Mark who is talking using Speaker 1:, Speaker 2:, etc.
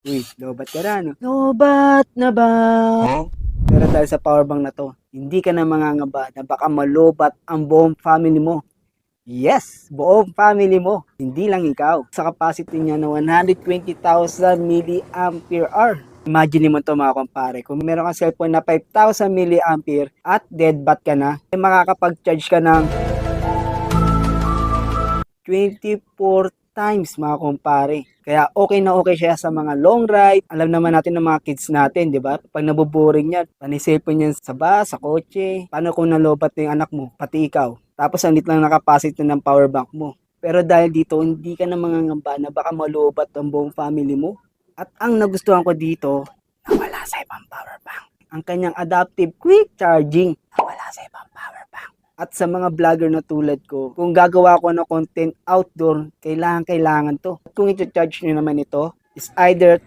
Speaker 1: Uy, lobat ka na, no? Lobat na ba? Pero dahil sa powerbank na to, hindi ka na mangangamba na baka malobat ang buong family mo. Yes, buong family mo, hindi lang ikaw. Sa capacity niya na 120,000 milliampere hour. Imagine mo to mga kumpare, kung meron kang cellphone na 5,000 milliampere at dead bat ka na, ay makakapag-charge ka ng 24 times mga kumpare. Kaya okay na okay siya sa mga long ride. Alam naman natin ng mga kids natin, di ba? Pag naboboring yan, panisipin yan sa bus, sa kotse. Paano kung nalobat na yung anak mo, pati ikaw? Tapos andit lang na capacity ng power bank mo. Pero dahil dito, hindi ka na mangangamba na baka malobat ang buong family mo. At ang nagustuhan ko dito, nawala sa ibang power bank. Ang kanyang adaptive quick charging, nawala sa ibang power bank. At sa mga vlogger na tulad ko, kung gagawa ko ng content outdoor, kailangan to. At kung i-charge nyo naman ito, is either